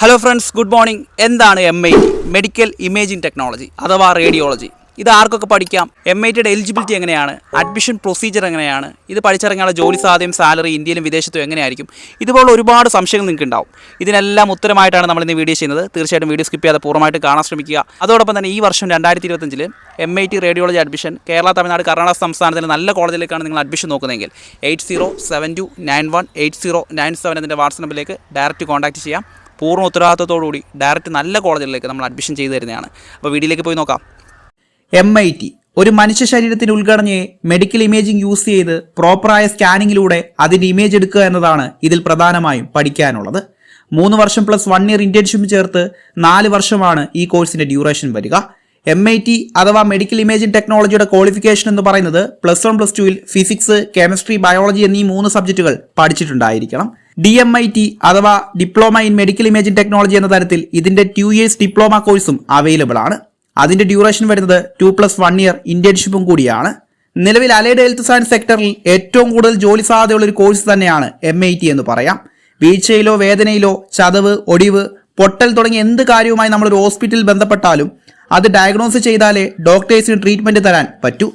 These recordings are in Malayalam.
Hello friends, good morning. എന്താണ് MIT മെഡിക്കൽ ഇമേജിംഗ് ടെക്നോളജി അഥവാ റേഡിയോളജി? ഇത് ആർക്കൊക്കെ പഠിക്കാം? MITയുടെ എലിജിബിലിറ്റി എങ്ങനെയാണ്? അഡ്മിഷൻ പ്രൊസീജിയർ എങ്ങനെയാണ്? ഇത് പഠിച്ചിറങ്ങാനുള്ള ജോലി സാധ്യതയും സാലറി ഇന്ത്യയിലും വിദേശത്തും എങ്ങനെയായിരിക്കും? ഇതുപോലുള്ള ഒരുപാട് സംശയങ്ങൾ നിങ്ങൾക്ക് ഉണ്ടാവും. ഇതിനെല്ലാം ഉത്തരമായിട്ടാണ് നമ്മൾ ഇന്ന് വീഡിയോ ചെയ്യുന്നത്. തീർച്ചയായിട്ടും വീഡിയോ സ്കിപ്പ് ചെയ്യാതെ പൂർണ്ണമായിട്ട് കാണാൻ ശ്രമിക്കുക. അതോടൊപ്പം തന്നെ ഈ വർഷം 2025 MIT radiology admission Kerala, Tamil Nadu, Karnataka സംസ്ഥാനത്തിലെ നല്ല കോളേജിലേക്കാണ് നിങ്ങൾ അഡ്മിഷൻ നോക്കുന്നതെങ്കിൽ 8072918097 എന്നതിൻ്റെ വാട്സ്ആപ്പ് നമ്പറിലേക്ക് ഡയറക്റ്റ് കോൺടാക്ട് ചെയ്യാം. പൂർണ്ണ ഉത്തരവാദിത്തത്തോടുകൂടി ഡയറക്റ്റ് നല്ല കോളേജുകളിലേക്ക് നമ്മൾ അഡ്മിഷൻ ചെയ്തു തരുന്നതാണ്. അപ്പോൾ വീഡിയോയിലേക്ക് പോയി നോക്കാം. MIT ഒരു മനുഷ്യ ശരീരത്തിൻ്റെ ഉൾഘടനയെ മെഡിക്കൽ ഇമേജിംഗ് യൂസ് ചെയ്ത് പ്രോപ്പറായ സ്കാനിങ്ങിലൂടെ അതിൻ്റെ ഇമേജ് എടുക്കുക എന്നതാണ് ഇതിൽ പ്രധാനമായും പഠിക്കാനുള്ളത്. 3 വർഷം പ്ലസ് 1 ഇയർ ഇന്റേൺഷിപ്പ് ചേർത്ത് 4 വർഷമാണ് ഈ കോഴ്സിന്റെ ഡ്യൂറേഷൻ വരിക. MIT അഥവാ മെഡിക്കൽ ഇമേജിംഗ് ടെക്നോളജിയുടെ ക്വാളിഫിക്കേഷൻ എന്ന് പറയുന്നത് +1 +2 ഫിസിക്സ്, കെമിസ്ട്രി, ബയോളജി എന്നീ 3 സബ്ജക്റ്റുകൾ പഠിച്ചിട്ടുണ്ടായിരിക്കണം. DMIT അഥവാ diploma in medical imaging technology എന്ന തരത്തിൽ ഇതിന്റെ 2 ഇയേഴ്സ് ഡിപ്ലോമ കോഴ്സും അവൈലബിൾ ആണ്. അതിന്റെ ഡ്യൂറേഷൻ വരുന്നത് 2 + 1 ഇയർ ഇന്റേൺഷിപ്പും കൂടിയാണ്. നിലവിൽ അലൈഡ് ഹെൽത്ത് സയൻസ് സെക്ടറിൽ ഏറ്റവും കൂടുതൽ ജോലി സാധ്യതയുള്ള ഒരു കോഴ്സ് തന്നെയാണ് MIT എന്ന് പറയാം. വീഴ്ചയിലോ വേദനയിലോ ചതവ്, ഒടിവ്, പൊട്ടൽ തുടങ്ങിയ എന്ത് കാര്യവുമായി നമ്മളൊരു ഹോസ്പിറ്റലിൽ ബന്ധപ്പെട്ടാലും അത് ഡയഗ്നോസ് ചെയ്താലേ ഡോക്ടേഴ്സിന് ട്രീറ്റ്മെന്റ് തരാൻ പറ്റൂ.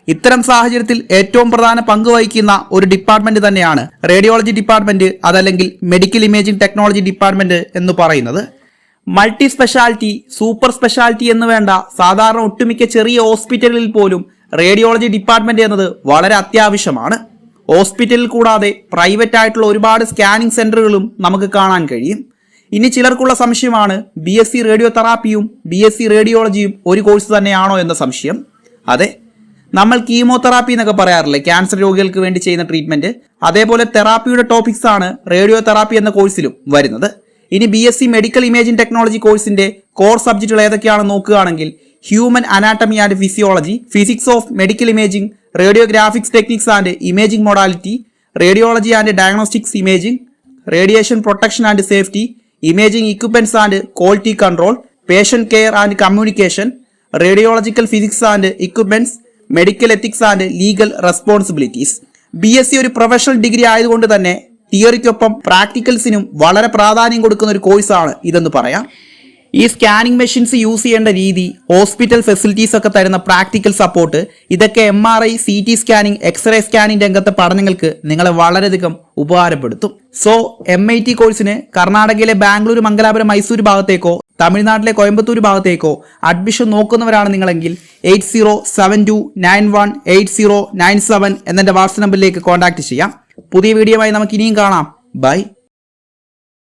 ഇത്തരം സാഹചര്യത്തിൽ ഏറ്റവും പ്രധാന പങ്ക് വഹിക്കുന്ന ഒരു ഡിപ്പാർട്ട്മെന്റ് തന്നെയാണ് റേഡിയോളജി ഡിപ്പാർട്ട്മെന്റ്, അതല്ലെങ്കിൽ മെഡിക്കൽ ഇമേജിംഗ് ടെക്നോളജി ഡിപ്പാർട്ട്മെന്റ് എന്ന് പറയുന്നത്. മൾട്ടി സ്പെഷ്യാലിറ്റി, സൂപ്പർ സ്പെഷ്യാലിറ്റി എന്ന് വേണ്ട സാധാരണ ഒട്ടുമിക്ക ചെറിയ ഹോസ്പിറ്റലുകളിൽ പോലും റേഡിയോളജി ഡിപ്പാർട്ട്മെന്റ് എന്നത് വളരെ അത്യാവശ്യമാണ്. ഹോസ്പിറ്റലിൽ കൂടാതെ പ്രൈവറ്റ് ആയിട്ടുള്ള ഒരുപാട് സ്കാനിംഗ് സെന്ററുകളും നമുക്ക് കാണാൻ കഴിയും. ഇനി ചിലർക്കുള്ള സംശയമാണ് BSc റേഡിയോ തെറാപ്പിയും BSc റേഡിയോളജിയും ഒരു കോഴ്സ് തന്നെയാണോ എന്ന സംശയം. അതെ, നമ്മൾ കീമോതെറാപ്പി എന്നൊക്കെ പറയാറില്ലേ, ക്യാൻസർ രോഗികൾക്ക് വേണ്ടി ചെയ്യുന്ന ട്രീറ്റ്മെന്റ്, അതേപോലെ തെറാപ്പിയുടെ ടോപ്പിക്സ് ആണ് റേഡിയോ തെറാപ്പി എന്ന കോഴ്സിലും വരുന്നത്. ഇനി BSc മെഡിക്കൽ ഇമേജിംഗ് ടെക്നോളജി കോഴ്സിന്റെ കോർ സബ്ജക്റ്റുകൾ ഏതൊക്കെയാണെന്ന് നോക്കുകയാണെങ്കിൽ human anatomy and physiology, physics of medical imaging, radiographics techniques and imaging modality, radiology and diagnostics imaging, radiation protection and safety, imaging equipments and quality control, patient care and communication, radiological physics and equipments, medical ethics and legal responsibilities. BSc ഒരു പ്രൊഫഷണൽ ഡിഗ്രി ആയതുകൊണ്ട് തന്നെ തിയറിക്കൊപ്പം പ്രാക്ടിക്കൽസിനും വളരെ പ്രാധാന്യം കൊടുക്കുന്ന ഒരു കോഴ്സാണ് ഇതെന്ന് പറയാം. ഈ സ്കാനിങ് മെഷീൻസ് യൂസ് ചെയ്യേണ്ട രീതി, ഹോസ്പിറ്റൽ ഫെസിലിറ്റീസ് ഒക്കെ തരുന്ന പ്രാക്ടിക്കൽ സപ്പോർട്ട്, ഇതൊക്കെ MRI, CT scanning, X-ray scanning രംഗത്തെ പഠനങ്ങൾക്ക് നിങ്ങളെ വളരെയധികം ഉപകാരപ്പെടുത്തും. സോ MIT കോഴ്സിന് കർണാടകയിലെ ബാംഗ്ലൂർ, മംഗലാപുരം, മൈസൂർ ഭാഗത്തേക്കോ തമിഴ്നാട്ടിലെ കോയമ്പത്തൂർ ഭാഗത്തേക്കോ അഡ്മിഷൻ നോക്കുന്നവരാണ് നിങ്ങളെങ്കിൽ 8072918097 എന്നെ വാട്സ്ആപ്പ് നമ്പറിലേക്ക് കോൺടാക്ട് ചെയ്യാം. പുതിയ വീഡിയോയുമായി നമുക്ക് ഇനിയും കാണാം. ബൈ.